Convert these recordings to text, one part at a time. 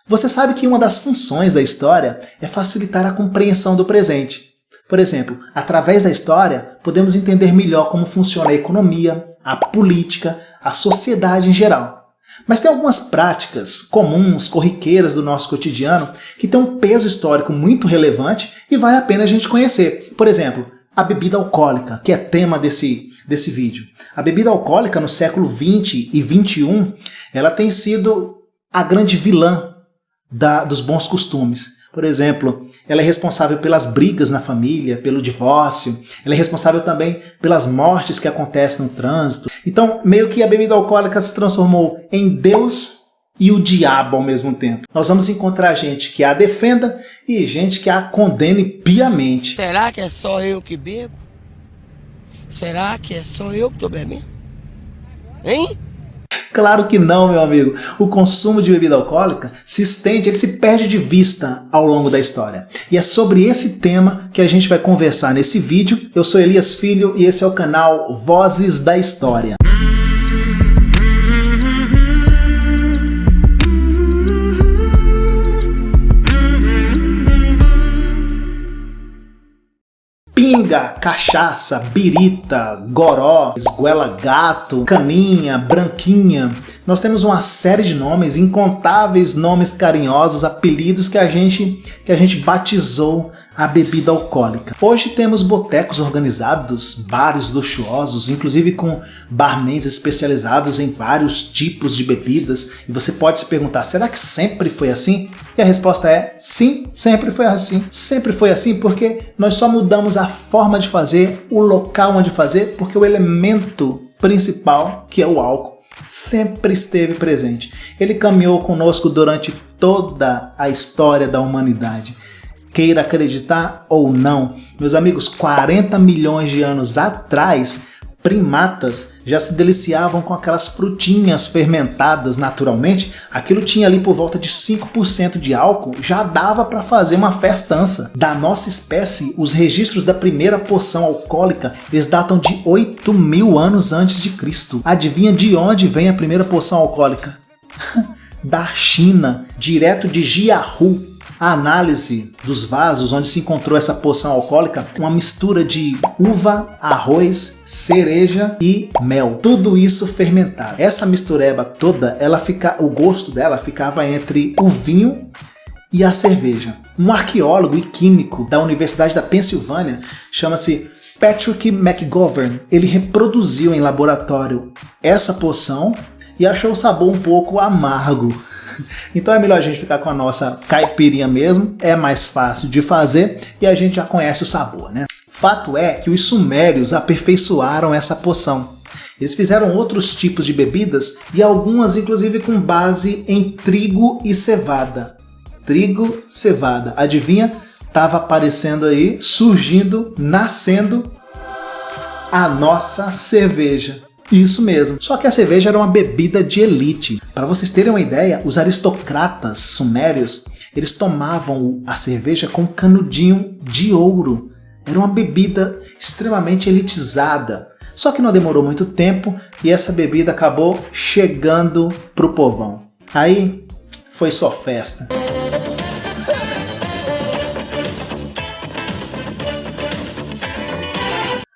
Você sabe que uma das funções da história é facilitar a compreensão do presente. Por exemplo, através da história, podemos entender melhor como funciona a economia, a política, a sociedade em geral. Mas tem algumas práticas comuns, corriqueiras do nosso cotidiano, que têm um peso histórico muito relevante e vale a pena a gente conhecer. Por exemplo, a bebida alcoólica, que é tema desse vídeo. A bebida alcoólica no século XX e XXI, ela tem sido a grande vilã dos bons costumes. Por exemplo, ela é responsável pelas brigas na família, pelo divórcio, ela é responsável também pelas mortes que acontecem no trânsito. Então, meio que a bebida alcoólica se transformou em Deus e o diabo ao mesmo tempo. Nós vamos encontrar gente que a defenda e gente que a condene piamente. Será que é só eu que bebo? Será que é só eu que tô bebendo? Hein? Claro que não, meu amigo. O consumo de bebida alcoólica se estende, ele se perde de vista ao longo da história. E é sobre esse tema que a gente vai conversar nesse vídeo. Eu sou Elias Filho e esse é o canal Vozes da História. Pinga, cachaça, birita, goró, esguela gato, caninha, branquinha. Nós temos uma série de nomes, incontáveis nomes carinhosos, apelidos que a gente batizou a bebida alcoólica. Hoje temos botecos organizados, bares luxuosos, inclusive com barmans especializados em vários tipos de bebidas. E você pode se perguntar, será que sempre foi assim? E a resposta é sim, sempre foi assim. Sempre foi assim porque nós só mudamos a forma de fazer, o local onde fazer, porque o elemento principal, que é o álcool, sempre esteve presente. Ele caminhou conosco durante toda a história da humanidade. Queira acreditar ou não, meus amigos, 40 milhões de anos atrás, primatas já se deliciavam com aquelas frutinhas fermentadas naturalmente. Aquilo tinha ali por volta de 5% de álcool, já dava para fazer uma festança. Da nossa espécie, os registros da primeira poção alcoólica, eles datam de 8.000 anos antes de Cristo. Adivinha de onde vem a primeira poção alcoólica? Da China, direto de Jiahu. A análise dos vasos onde se encontrou essa poção alcoólica, uma mistura de uva, arroz, cereja e mel. Tudo isso fermentado. Essa mistureba toda, o gosto dela ficava entre o vinho e a cerveja. Um arqueólogo e químico da Universidade da Pensilvânia, chama-se Patrick McGovern, ele reproduziu em laboratório essa poção e achou o sabor um pouco amargo. Então é melhor a gente ficar com a nossa caipirinha mesmo, é mais fácil de fazer e a gente já conhece o sabor, né? Fato é que os sumérios aperfeiçoaram essa poção. Eles fizeram outros tipos de bebidas e algumas inclusive com base em trigo e cevada. Trigo, cevada, adivinha? Tava aparecendo aí, surgindo, nascendo a nossa cerveja. Isso mesmo, só que a cerveja era uma bebida de elite. Para vocês terem uma ideia, os aristocratas sumérios, eles tomavam a cerveja com canudinho de ouro. Era uma bebida extremamente elitizada. Só que não demorou muito tempo e essa bebida acabou chegando pro povão. Aí foi só festa.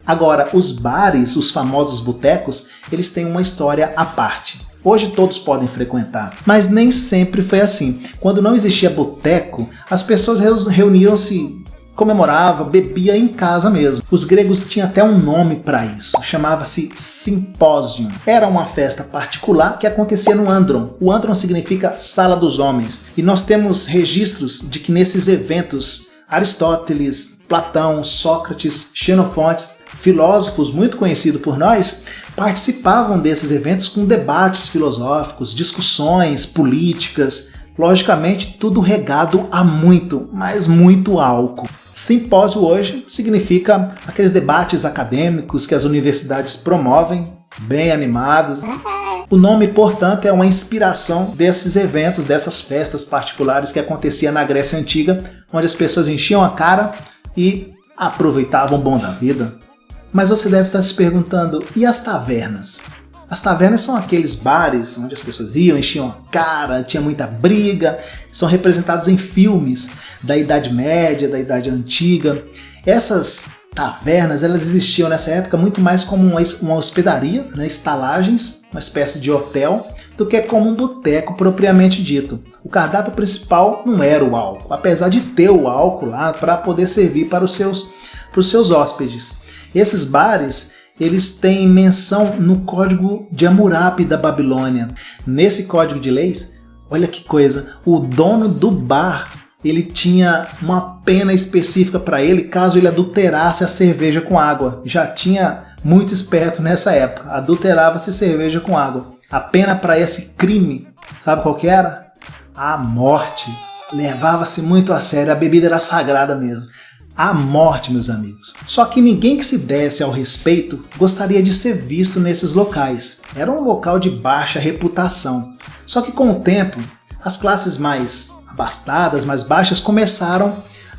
Agora, os bares, os famosos botecos, eles têm uma história à parte. Hoje todos podem frequentar, mas nem sempre foi assim. Quando não existia boteco, as pessoas reuniam-se, comemoravam, bebiam em casa mesmo. Os gregos tinham até um nome para isso, chamava-se simpósio. Era uma festa particular que acontecia no Andron. O Andron significa Sala dos Homens. E nós temos registros de que nesses eventos Aristóteles, Platão, Sócrates, Xenofonte, filósofos muito conhecidos por nós, participavam desses eventos com debates filosóficos, discussões políticas, logicamente tudo regado a muito, mas muito álcool. Simpósio hoje significa aqueles debates acadêmicos que as universidades promovem, bem animados. O nome, portanto, é uma inspiração desses eventos, dessas festas particulares que acontecia na Grécia Antiga, onde as pessoas enchiam a cara e aproveitavam o bom da vida. Mas você deve estar se perguntando, e as tavernas? As tavernas são aqueles bares onde as pessoas iam, enchiam a cara, tinha muita briga, são representados em filmes da Idade Média, da Idade Antiga. Essas tavernas, elas existiam nessa época muito mais como uma hospedaria, né, estalagens, uma espécie de hotel, do que como um boteco propriamente dito. O cardápio principal não era o álcool, apesar de ter o álcool lá para poder servir para os seus hóspedes. Esses bares, eles têm menção no Código de Hammurabi da Babilônia. Nesse código de leis, olha que coisa, o dono do bar, ele tinha uma pena específica para ele caso ele adulterasse a cerveja com água. Já tinha muito esperto nessa época, adulterava-se cerveja com água. A pena para esse crime, sabe qual que era? A morte. Levava-se muito a sério, a bebida era sagrada mesmo. A morte, meus amigos. Só que ninguém que se desse ao respeito gostaria de ser visto nesses locais. Era um local de baixa reputação. Só que com o tempo, as classes mais abastadas, mais baixas, começaram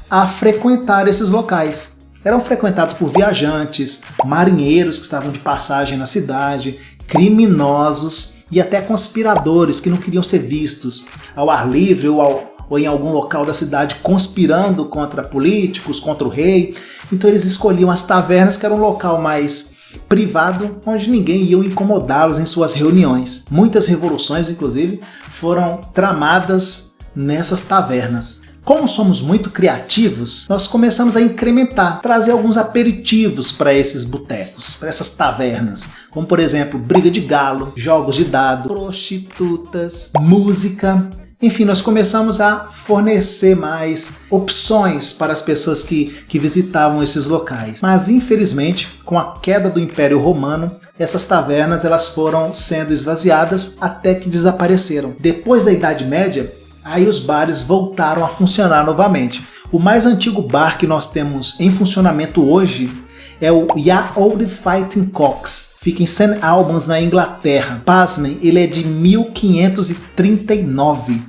a frequentar esses locais. Eram frequentados por viajantes, marinheiros que estavam de passagem na cidade, criminosos e até conspiradores que não queriam ser vistos ao ar livre ou em algum local da cidade conspirando contra políticos, contra o rei. Então eles escolhiam as tavernas, que era um local mais privado, onde ninguém ia incomodá-los em suas reuniões. Muitas revoluções, inclusive, foram tramadas nessas tavernas. Como somos muito criativos, nós começamos a incrementar, trazer alguns aperitivos para esses botecos, para essas tavernas, como por exemplo, briga de galo, jogos de dado, prostitutas, música. Enfim, nós começamos a fornecer mais opções para as pessoas que visitavam esses locais. Mas infelizmente, com a queda do Império Romano, essas tavernas elas foram sendo esvaziadas até que desapareceram. Depois da Idade Média, aí os bares voltaram a funcionar novamente. O mais antigo bar que nós temos em funcionamento hoje é o Ye Old Fighting Cocks. Fica em St. Albans, na Inglaterra. Pasmem, ele é de 1539.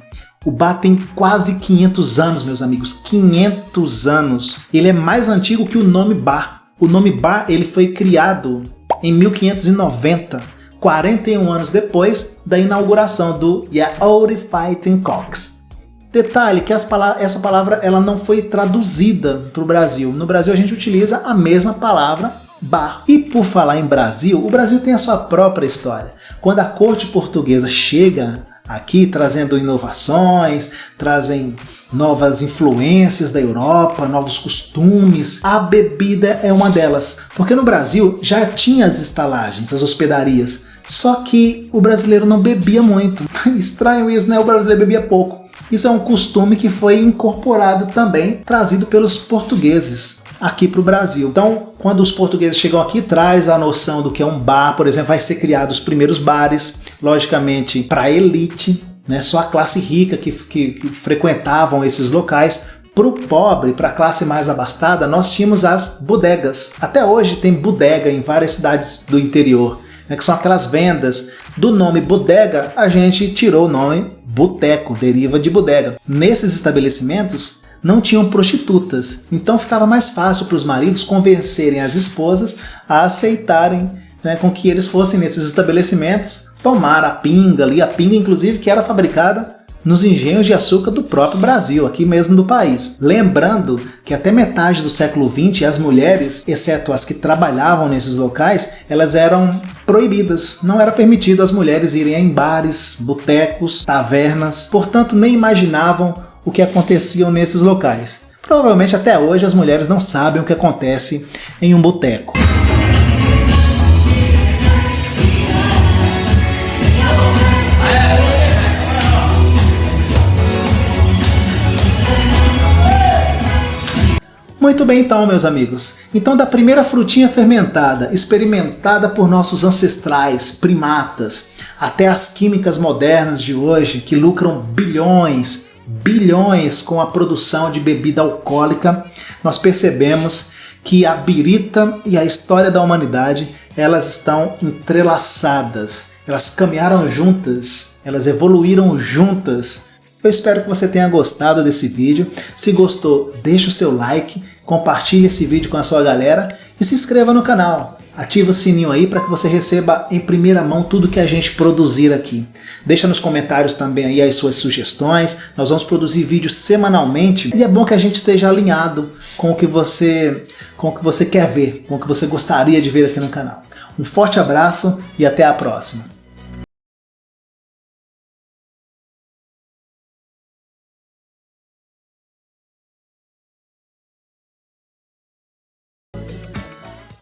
O bar tem quase 500 anos, meus amigos. 500 anos. Ele é mais antigo que o nome bar. O nome bar ele foi criado em 1590. 41 anos depois da inauguração do Ye Old Fighting Cocks. Detalhe que essa palavra ela não foi traduzida para o Brasil. No Brasil a gente utiliza a mesma palavra bar. E por falar em Brasil, o Brasil tem a sua própria história. Quando a corte portuguesa chega aqui trazendo inovações, trazem novas influências da Europa, novos costumes, a bebida é uma delas. Porque no Brasil já tinha as estalagens, as hospedarias, só que o brasileiro não bebia muito. Estranho isso, né? O brasileiro bebia pouco. Isso é um costume que foi incorporado também, trazido pelos portugueses aqui para o Brasil. Então, quando os portugueses chegam aqui, traz a noção do que é um bar, por exemplo, vai ser criados os primeiros bares, logicamente para a elite, né? Só a classe rica que frequentavam esses locais. Para o pobre, para a classe mais abastada, nós tínhamos as bodegas. Até hoje tem bodega em várias cidades do interior, né, que são aquelas vendas. Do nome bodega, a gente tirou o nome boteco, deriva de bodega. Nesses estabelecimentos não tinham prostitutas, então ficava mais fácil para os maridos convencerem as esposas a aceitarem, né, com que eles fossem nesses estabelecimentos tomar a pinga ali, a pinga inclusive que era fabricada nos engenhos de açúcar do próprio Brasil, aqui mesmo do país. Lembrando que até metade do século XX as mulheres, exceto as que trabalhavam nesses locais, elas eram proibidas. Não era permitido as mulheres irem em bares, botecos, tavernas, portanto nem imaginavam o que acontecia nesses locais. Provavelmente até hoje as mulheres não sabem o que acontece em um boteco. Muito bem então, meus amigos. Então, da primeira frutinha fermentada, experimentada por nossos ancestrais, primatas, até as químicas modernas de hoje, que lucram bilhões com a produção de bebida alcoólica, nós percebemos que a birita e a história da humanidade, elas estão entrelaçadas, elas caminharam juntas, elas evoluíram juntas. Eu espero que você tenha gostado desse vídeo. Se gostou, deixa o seu like, compartilhe esse vídeo com a sua galera e se inscreva no canal. Ativa o sininho aí para que você receba em primeira mão tudo que a gente produzir aqui. Deixa nos comentários também aí as suas sugestões. Nós vamos produzir vídeos semanalmente e é bom que a gente esteja alinhado com o que você quer ver, com o que você gostaria de ver aqui no canal. Um forte abraço e até a próxima.